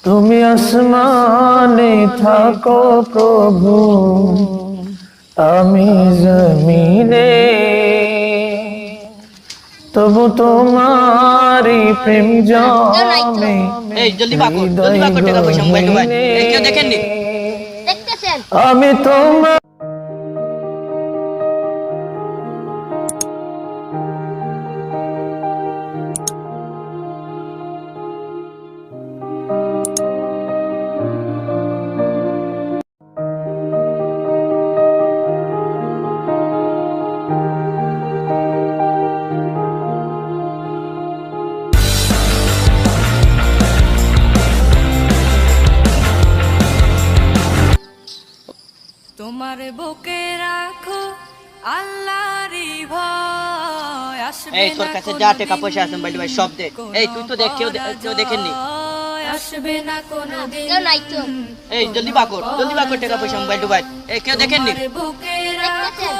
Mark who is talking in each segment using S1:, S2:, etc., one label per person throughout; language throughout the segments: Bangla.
S1: তুমি আসমানে থাকো প্রভু, আমি জমিনে, তবু তোমারি প্রেম জমে হৃদয় গহীনে। আমি তোমার
S2: তোমার বুকে রাখো আল্লাহরই ভয়, আসবে
S3: এই তোর কাছে যা টাকা পয়সা আছে বাইলি ভাই সব দে। এই তুই তো দেখ, কেউ দেখেননি।
S2: আসবে না কোনদিন।
S3: এই জলদি বাকর টাকা পয়সা মোবাইল ভাই। এই কেউ দেখেননি?
S2: বুকে রাখো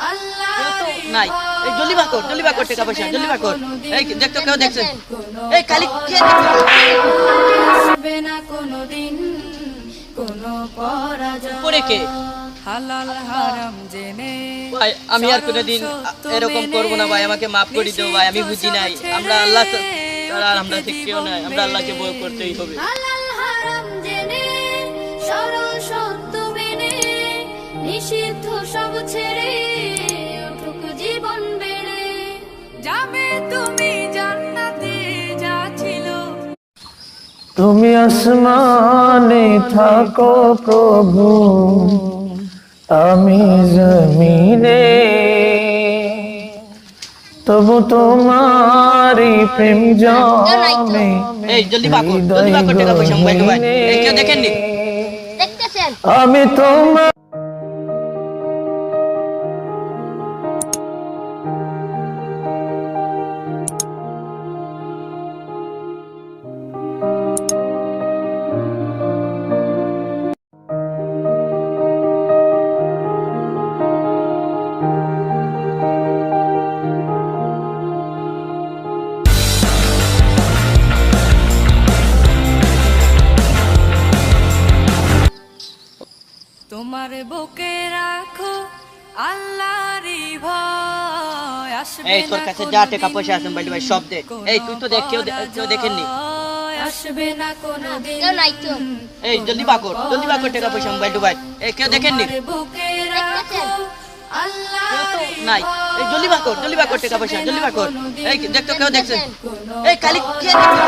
S2: আল্লাহরই
S3: নাই। এই জলদি বাকর টাকা পয়সা, জলদি বাকর। এই দেখ তো কেউ দেখছে? এই কালি কে
S2: আসবে না কোনদিন কোনো পরাজয়।
S3: পরে কে?
S2: হালাল হারাম জেনে
S3: ভাই আমি আর কোনোদিন এরকম করবো না ভাই, আমাকে মাফ করে দিও ভাই, আমি বুঝি নাই। আমরা আল্লাহ ছাড়া আমরা ঠিক কেউ নাই, আমরা আল্লাহকে ভয় করতেই হবে।
S2: হালাল হারাম জেনে সরল সত্য মেনে নিষিদ্ধ সব ছেড়ে উঠুক জীবন বেড়ে যাবে তুমি জান্নাতে যা ছিল।
S1: তুমি আসমানে থাকো প্রভু, আমি জমিনে, তবু তোমারি প্রেম জমে
S3: এই জলদি বাকর টাকা পয়সা মোবাইল ভাই। এই কেউ দেখেননি?
S1: আমি তোমার
S2: তোমার বুকে রাখো আল্লাহরই ভয়, আসবে
S3: এই তোর কাছে যা টাকা পয়সা আছে বাইলি ভাই সব দে। এই তুই তো দেখ, কেউ দেখেননি?
S2: আসবে না কোনদিন।
S3: এই জলদি বাকর টাকা পয়সা মোবাইল ভাই। এই কেউ দেখেননি?
S2: বুকে রাখো আল্লাহরই
S3: নাই। এই জলদি বাকর টাকা পয়সা, জলদি বাকর। এই দেখ তো কেউ দেখছে? এই কালি কে দেখছে?